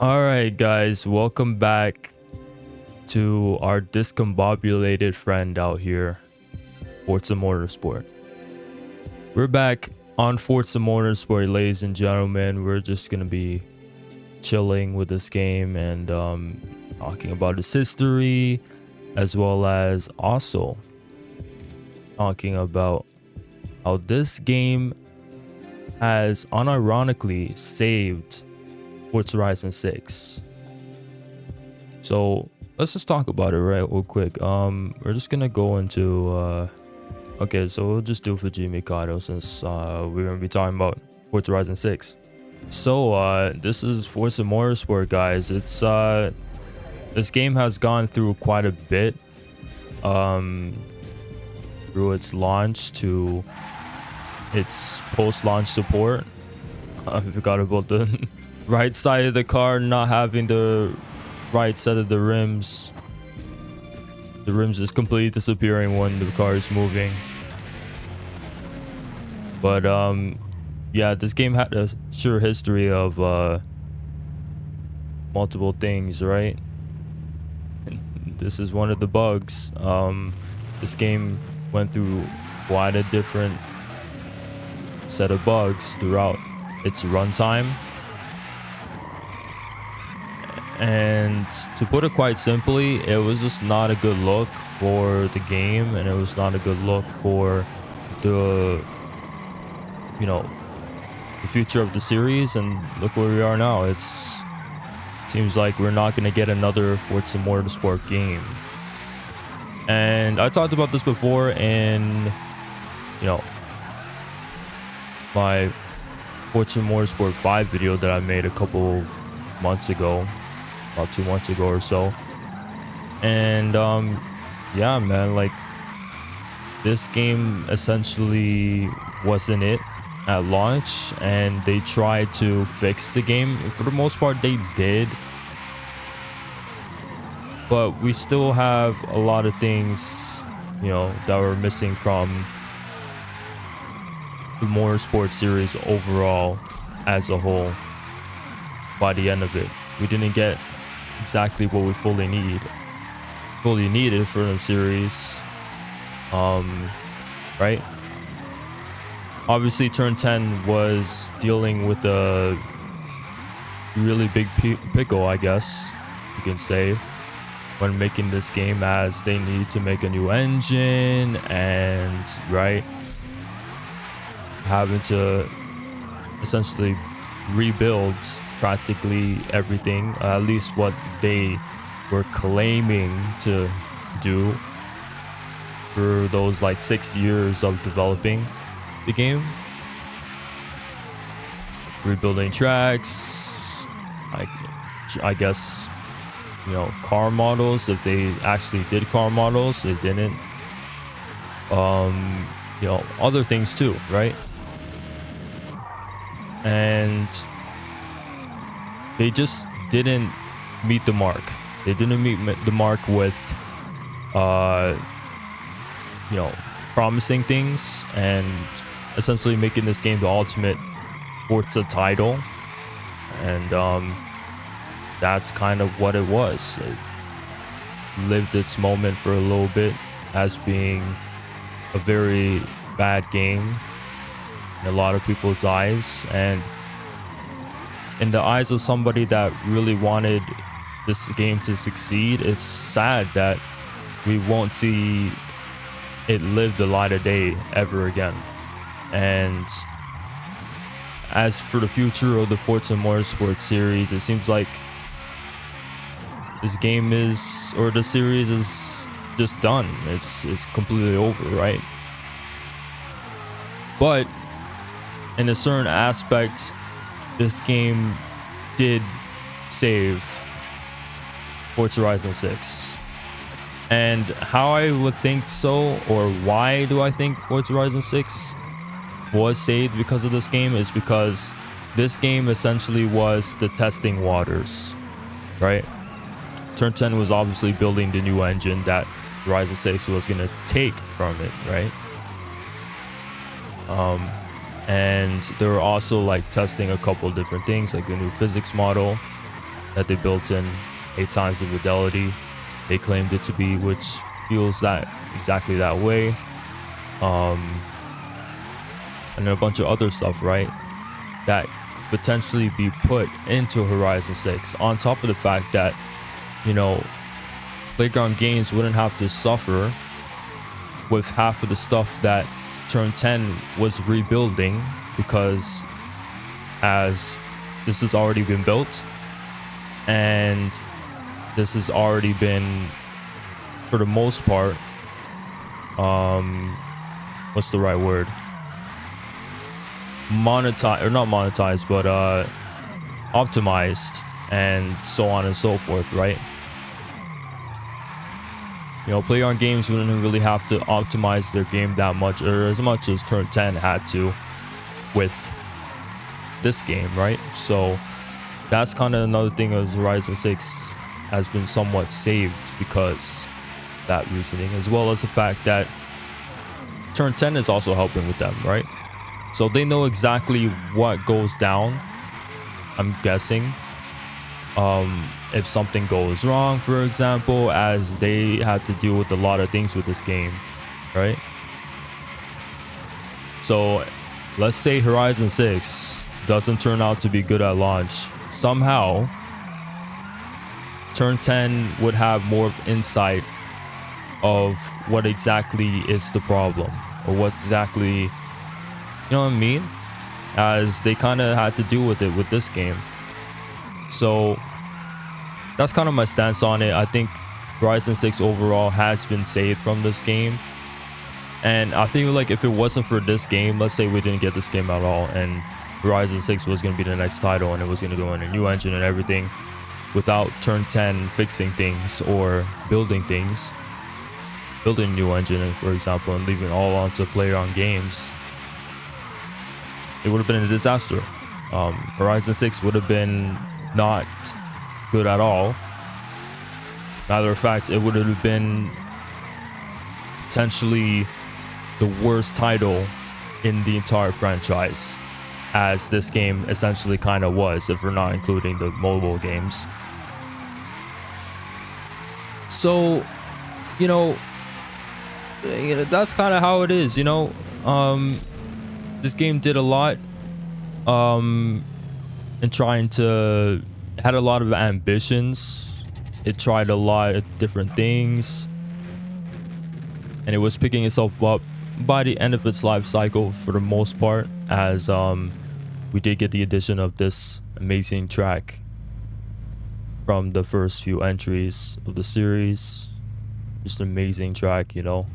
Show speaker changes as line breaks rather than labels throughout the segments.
All right, guys, welcome back to our discombobulated friend out here, Forza Motorsport. We're back on Forza Motorsport, ladies and gentlemen. We're just gonna be chilling with this game and talking about its history, as well as also talking about how this game has unironically saved Forza Horizon 6. So let's just talk about it real quick. We're just gonna go into okay, so we'll just do Fujimi Mikado since we're gonna be talking about Forza Horizon 6. So this is Forza Motorsport, guys. It's this game has gone through quite a bit through its launch to its post-launch support. I forgot about the right side of the car not having the right set of the rims. The rims just completely disappearing when the car is moving. But yeah, this game had a sure history of multiple things, right? And this is one of the bugs. This game went through quite a different set of bugs throughout its runtime. And to put it quite simply, it was just not a good look for the game, and it was not a good look for the, you know, the future of the series. And look where we are now. It seems like we're not going to get another Forza Motorsport game. And I talked about this before in, you know, my Forza Motorsport 5 video that I made a couple of months ago, about 2 months ago or so. And yeah, man, like, this game essentially wasn't it at launch, and they tried to fix the game. For the most part, they did, but we still have a lot of things, you know, that were missing from the Motorsport series overall as a whole. By the end of it, we didn't get exactly what we fully needed for the series. Right? Obviously, Turn 10 was dealing with a really big pickle, I guess you can say, when making this game, as they need to make a new engine and, right, having to essentially rebuild practically everything, at least what they were claiming to do for those like 6 years of developing the game. Rebuilding tracks, I guess, you know, car models, if they actually did car models. They didn't. You know, other things too, right? And they just didn't meet the mark. They didn't meet the mark with you know, promising things and essentially making this game the ultimate Forza title. And that's kind of what it was. It lived its moment for a little bit as being a very bad game in a lot of people's eyes, and in the eyes of somebody that really wanted this game to succeed. It's sad that we won't see it live the light of day ever again. And as for the future of the Forza Motorsport series, it seems like this game is, or the series is just done. It's completely over, right? But in a certain aspect, this game did save Forza Horizon 6. And how I would think so, or why do I think Forza Horizon 6 was saved because of this game, is because this game essentially was the testing waters, right? Turn 10 was obviously building the new engine that Horizon 6 was going to take from it, right? And they were also like testing a couple of different things, like the new physics model that they built in 8 times the fidelity they claimed it to be, which feels that exactly that way. And a bunch of other stuff, right, that could potentially be put into Horizon 6, on top of the fact that, you know, Playground Games wouldn't have to suffer with half of the stuff that Turn 10 was rebuilding, because as this has already been built and this has already been, for the most part, what's the right word, monetized, or not monetized, but optimized, and so on and so forth, right? You know, Playground Games wouldn't really have to optimize their game that much, or as much as Turn 10 had to with this game, right? So that's kind of another thing, as Horizon 6 has been somewhat saved because that reasoning, as well as the fact that Turn 10 is also helping with them, right? So they know exactly what goes down, I'm guessing. If something goes wrong, for example, as they had to deal with a lot of things with this game, right? So let's say Horizon 6 doesn't turn out to be good at launch. Somehow, Turn 10 would have more of insight of what exactly is the problem, or what's exactly, you know what I mean? As they kind of had to deal with it with this game. So that's kind of my stance on it. I think Horizon 6 overall has been saved from this game. And I feel like if it wasn't for this game, let's say we didn't get this game at all, and Horizon 6 was going to be the next title, and it was going to go in a new engine and everything, without Turn 10 fixing things or building things, building a new engine, for example, and leaving all onto Playground Games, it would have been a disaster. Horizon 6 would have been not good at all. Matter of fact, it would have been potentially the worst title in the entire franchise, as this game essentially kind of was, if we're not including the mobile games. So, you know, that's kind of how it is, you know. This game did a lot in trying to, had a lot of ambitions. It tried a lot of different things, and it was picking itself up by the end of its life cycle for the most part, as we did get the addition of this amazing track from the first few entries of the series. Just an amazing track, you know,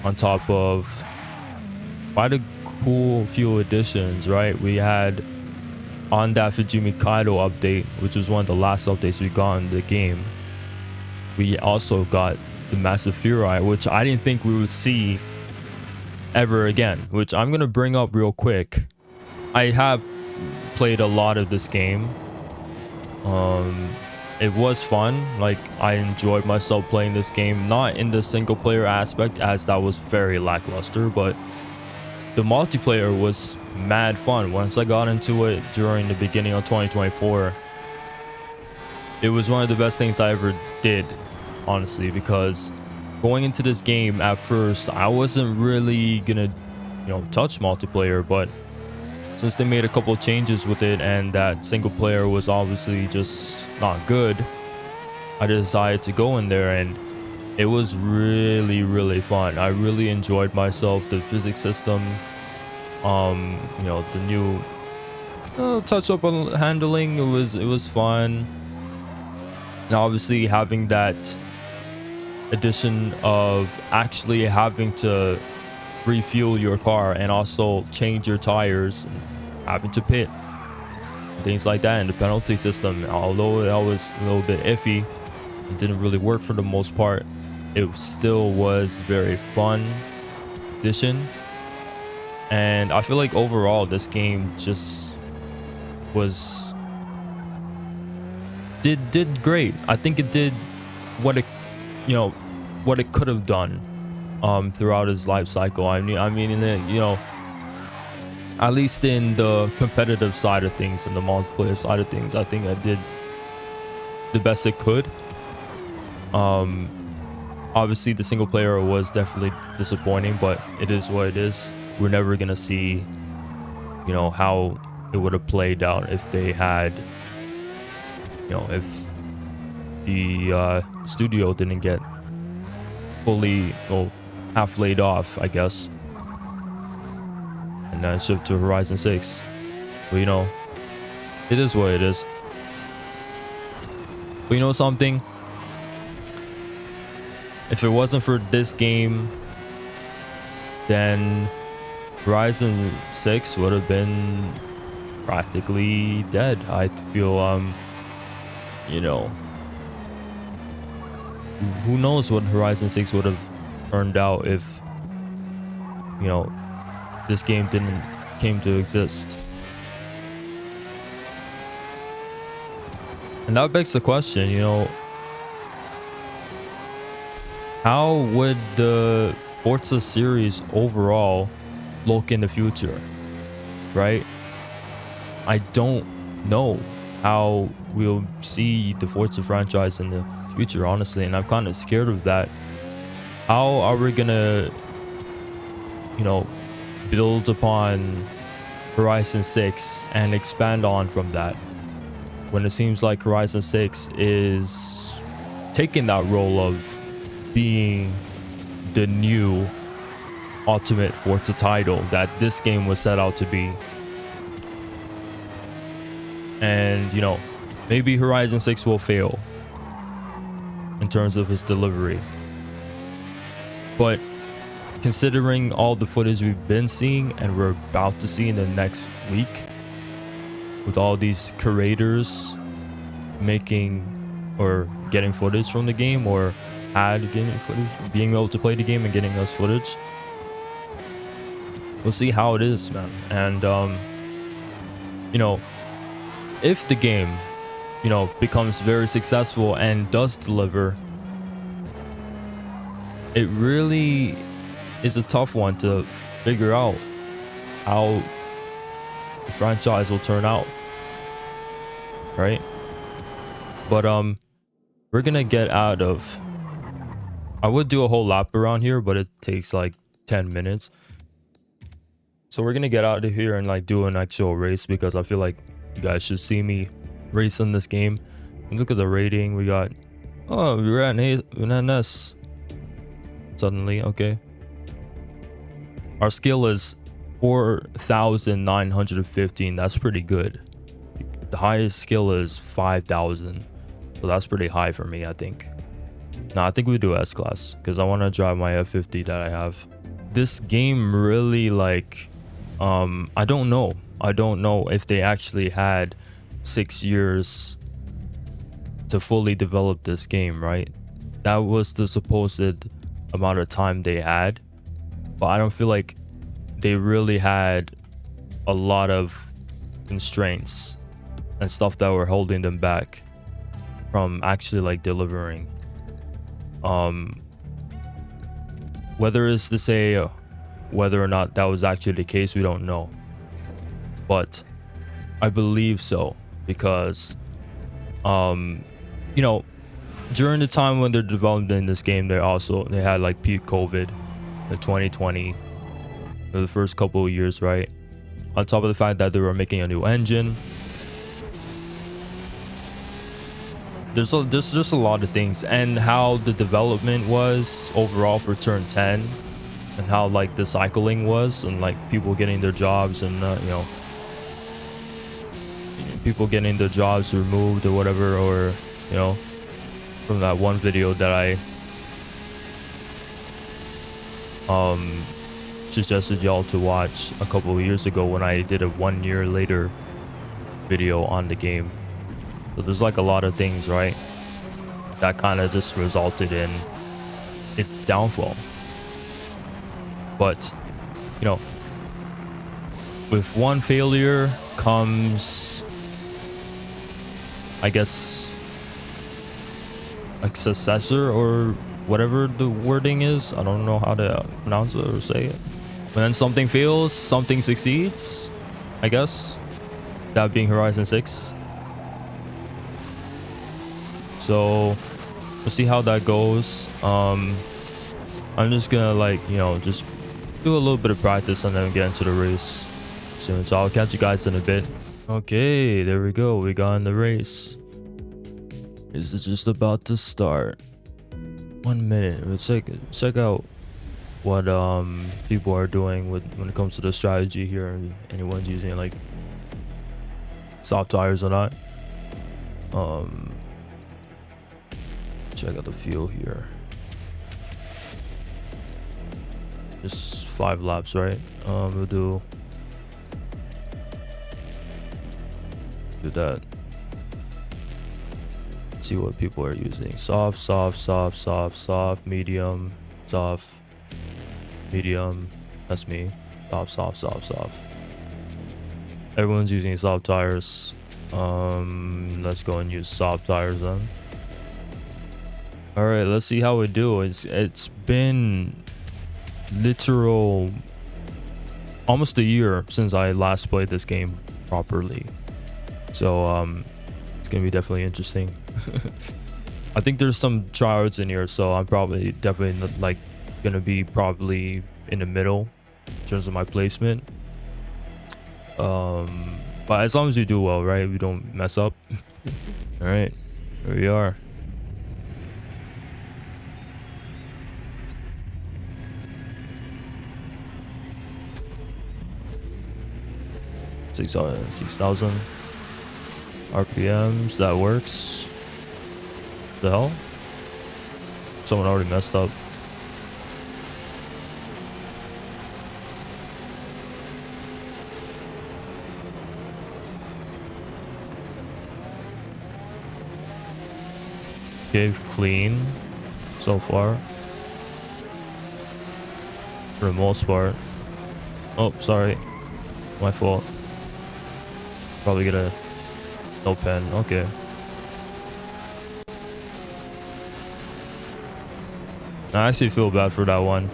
on top of quite a cool few additions, right? We had, on that Fujimi Kaido update, which was one of the last updates we got in the game, we also got the Massive Fury, which I didn't think we would see ever again, which I'm gonna bring up real quick. I have played a lot of this game. It was fun. Like, I enjoyed myself playing this game, not in the single player aspect, as that was very lackluster, but the multiplayer was mad fun. Once I got into it during the beginning of 2024, it was one of the best things I ever did, honestly, because going into this game at first, I wasn't really gonna, you know, touch multiplayer, but since they made a couple of changes with it, and that single player was obviously just not good, I decided to go in there, and it was really fun. I really enjoyed myself. The physics system, you know, the new touch up on handling, it was fun. And obviously having that addition of actually having to refuel your car and also change your tires, and having to pit, things like that, and the penalty system, although that was a little bit iffy, it didn't really work for the most part, it still was very fun addition. And I feel like overall this game just was did great. I think it did what it, you know, what it could have done throughout its life cycle. I mean, in the, you know, at least in the competitive side of things and the multiplayer side of things, I think I did the best it could. Obviously the single player was definitely disappointing, but it is what it is. We're never gonna see, you know, how it would have played out if they had, you know, if the studio didn't get fully, well, half laid off, I guess, and then shift to Horizon 6. But you know, it is what it is. But you know something? If it wasn't for this game, then Horizon 6 would have been practically dead. I feel, you know, who knows what Horizon 6 would have turned out if, you know, this game didn't came to exist. And that begs the question, you know, how would the Forza series overall look in the future, right? I don't know how we'll see the Forza franchise in the future, honestly, and I'm kind of scared of that. How are we gonna, you know, build upon Horizon 6 and expand on from that, when it seems like Horizon 6 is taking that role of being the new ultimate Forza title that this game was set out to be? And you know, maybe Horizon 6 will fail in terms of its delivery, but considering all the footage we've been seeing and we're about to see in the next week, with all these curators making or getting footage from the game, or getting footage, being able to play the game and getting us footage, we'll see how it is, man. And you know, if the game, you know, becomes very successful and does deliver, it really is a tough one to figure out how the franchise will turn out, right? But we're gonna get out of, I would do a whole lap around here, but it takes like 10 minutes. So we're gonna get out of here and like do an actual race, because I feel like you guys should see me race in this game. And look at the rating we got. Oh, we're at an S suddenly. Okay, our skill is 4,915. That's pretty good. The highest skill is 5,000, so that's pretty high for me, I think. No, I think we do S class because I want to drive my F50 that I have. This game really, like, I don't know if they actually had 6 years to fully develop this game, right? That was the supposed amount of time they had, but I don't feel like they really had a lot of constraints and stuff that were holding them back from actually like delivering. Whether it's to say whether or not that was actually the case, we don't know, but I believe so, because you know, during the time when they're developing this game, they had like peak COVID, the 2020, for the first couple of years, right? On top of the fact that they were making a new engine, there's just a lot of things, and how the development was overall for Turn 10, and how like the cycling was, and like people getting their jobs, and you know, people getting their jobs removed or whatever, or you know, from that one video that I suggested y'all to watch a couple of years ago when I did a 1 year later video on the game. So there's like a lot of things, right, that kind of just resulted in its downfall. But you know, with one failure comes, I guess, a successor, or whatever the wording is. I don't know how to pronounce it or say it. When something fails, something succeeds, I guess. That being Horizon 6. So we'll see how that goes. I'm just gonna like, you know, just do a little bit of practice and then get into the race soon. So I'll catch you guys in a bit. Okay, there we go. We got in the race. This is just about to start. 1 minute. Let's check out what people are doing when it comes to the strategy here. Anyone's using like soft tires or not. Check out the fuel here. Just 5 laps, right? We'll do that. Let's see what people are using. Soft, medium, soft, medium. That's me. Soft. Everyone's using soft tires. Let's go and use soft tires then. All right, let's see how we do. It's been literal almost a year since I last played this game properly. So it's gonna be definitely interesting. I think there's some tryouts in here, so I'm probably definitely like gonna be probably in the middle in terms of my placement. But as long as we do well, right? We don't mess up. All right, here we are. Six 6,000 RPMs. That works. The hell? Someone already messed up. Okay, clean so far for the most part. Oh, sorry, my fault. Probably get a no pen. Okay. I actually feel bad for that one.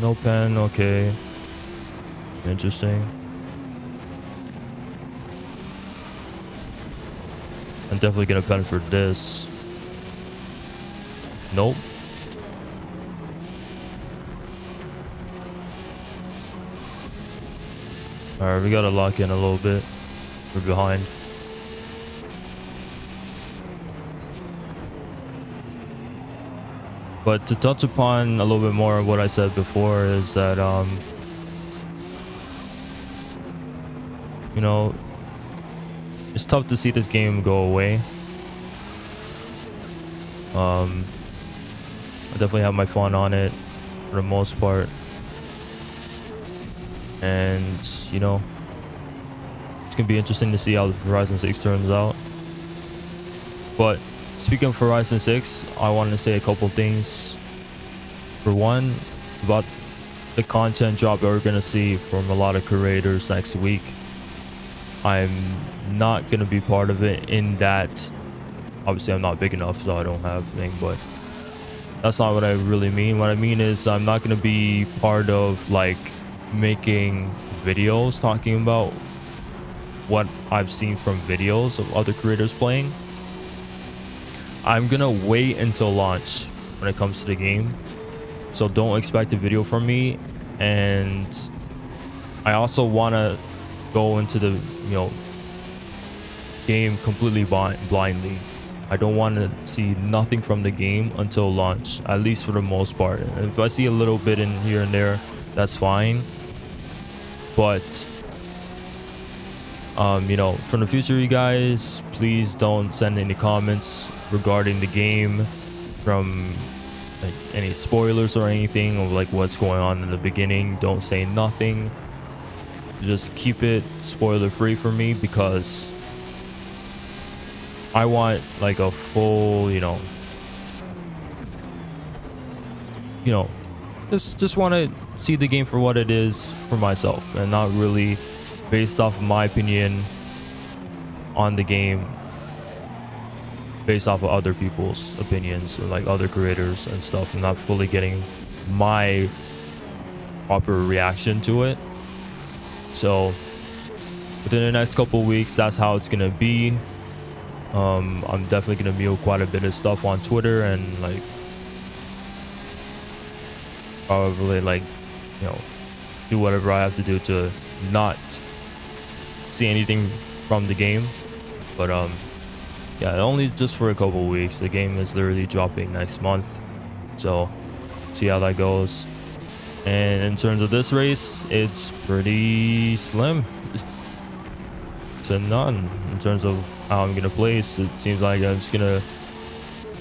No pen. Okay. Interesting. I'm definitely gonna pen for this. Nope. Alright, we gotta lock in a little bit. We're behind. But to touch upon a little bit more of what I said before is that you know, it's tough to see this game go away. I definitely have my fun on it for the most part. And, you know, it's going to be interesting to see how Horizon 6 turns out. But speaking of Horizon 6, I wanted to say a couple things. For one, about the content drop that we're going to see from a lot of creators next week. I'm not going to be part of it in that, obviously I'm not big enough, so I don't have thing, but that's not what I really mean. What I mean is I'm not going to be part of like making videos talking about what I've seen from videos of other creators playing. I'm going to wait until launch when it comes to the game. So don't expect a video from me. And I also want to go into the, you know, game completely blindly. I don't want to see nothing from the game until launch, at least for the most part. And if I see a little bit in here and there, that's fine. But you know, from the future, you guys, please don't send any comments regarding the game from like any spoilers or anything of like what's going on in the beginning. Don't say nothing. Just keep it spoiler free for me, because I want like a full, you know, just want to see the game for what it is for myself, and not really based off of my opinion on the game based off of other people's opinions or like other creators and stuff. I'm not fully getting my proper reaction to it. So within the next couple of weeks, that's how it's gonna be. I'm definitely gonna mute quite a bit of stuff on Twitter and like probably like, you know, do whatever I have to do to not see anything from the game. But yeah, only just for a couple of weeks. The game is literally dropping next month, so see how that goes. And in terms of this race, it's pretty slim to none in terms of how I'm gonna place. It seems like I'm just gonna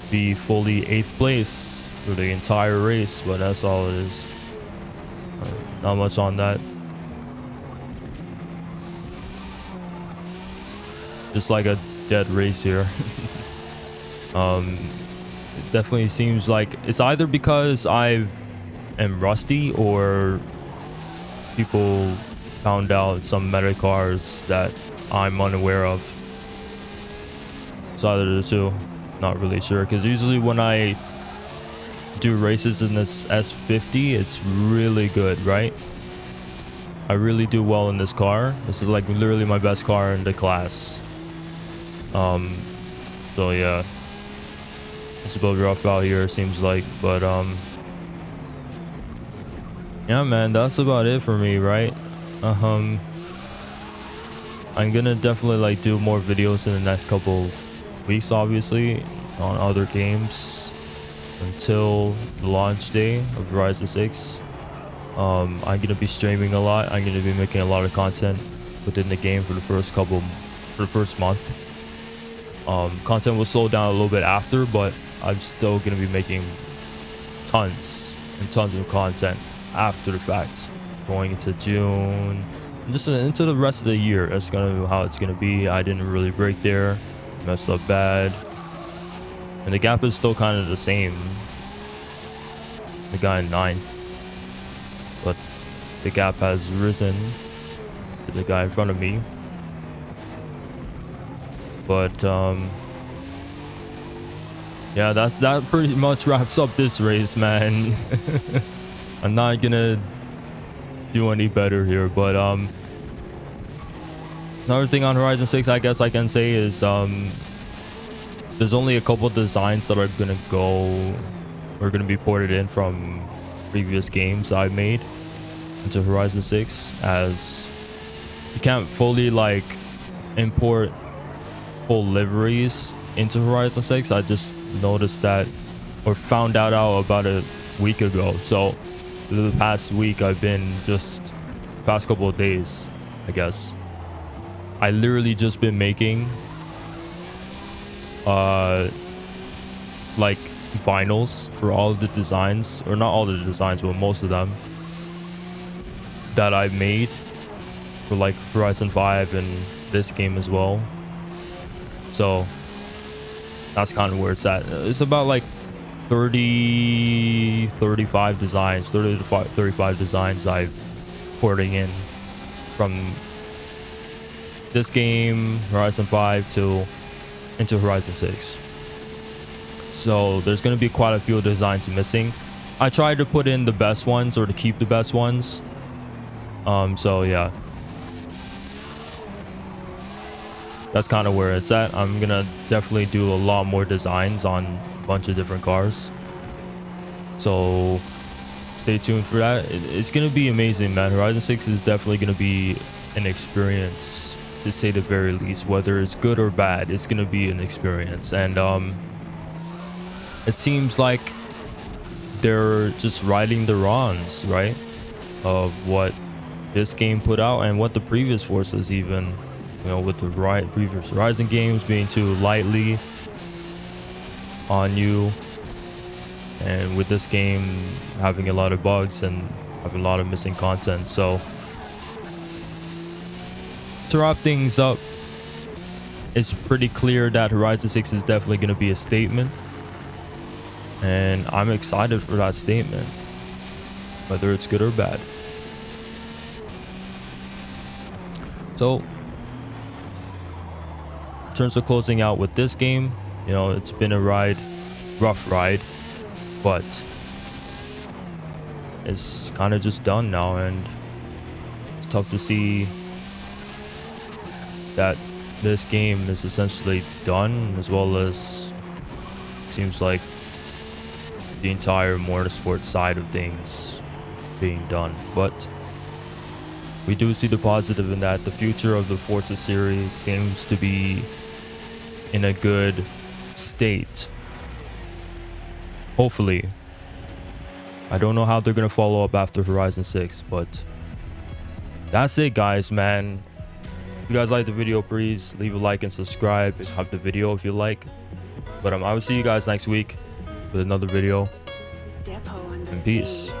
be fully 8th place for the entire race, but that's all it is. Not much on that. Just like a dead race here. It definitely seems like it's either because I am rusty or people found out some meta cars that I'm unaware of. It's either the two. Not really sure, because usually when I do races in this S50, it's really good, right? I really do well in this car. This is like literally my best car in the class. So yeah, it's a bit rough out here, it seems like, but yeah, man, that's about it for me, right? I'm gonna definitely like do more videos in the next couple of weeks, obviously, on other games until the launch day of Horizon 6. I'm gonna be streaming a lot. I'm gonna be making a lot of content within the game for the first month. Content will slow down a little bit after, but I'm still gonna be making tons and tons of content after the fact, going into June and just into the rest of the year. That's gonna how it's gonna be. I didn't really break there, messed up bad, and the gap is still kind of the same. The guy in 9th, but the gap has risen to the guy in front of me. But yeah, that pretty much wraps up this race, man. I'm not gonna do any better here, but another thing on Horizon 6 I guess I can say is there's only a couple designs that are gonna be ported in from previous games I made into Horizon 6, as you can't fully like import full liveries into Horizon 6. I just noticed that, or found out about a week ago. So the past week I've been just past couple of days, I guess, I literally just been making like vinyls for all of the designs, or not all the designs, but most of them that I've made for like Horizon 5 and this game as well. So that's kind of where it's at. It's about like 35 designs, 30 to 35 designs I've porting in from this game, Horizon 5, into Horizon 6. So there's going to be quite a few designs missing. I tried to put in the best ones, or to keep the best ones. So yeah, that's kind of where it's at. I'm gonna definitely do a lot more designs on a bunch of different cars, so stay tuned for that. It's gonna be amazing, man. Horizon 6 is definitely gonna be an experience, to say the very least. Whether it's good or bad, it's gonna be an experience. And it seems like they're just righting the wrongs, right, of what this game put out and what the previous Forzas, even, you know, with the previous Horizon games being too lightly on you, and with this game having a lot of bugs and having a lot of missing content. So to wrap things up, it's pretty clear that Horizon 6 is definitely going to be a statement, and I'm excited for that statement, whether it's good or bad. terms of closing out with this game, you know, it's been a rough ride, but it's kind of just done now, and it's tough to see that this game is essentially done, as well as seems like the entire motorsport side of things being done. But we do see the positive in that the future of the Forza series seems to be in a good state. Hopefully. I don't know how they're going to follow up after Horizon 6, but that's it, guys, man. If you guys like the video, please leave a like and subscribe. Hype the video if you like. But I will see you guys next week with another video. And peace.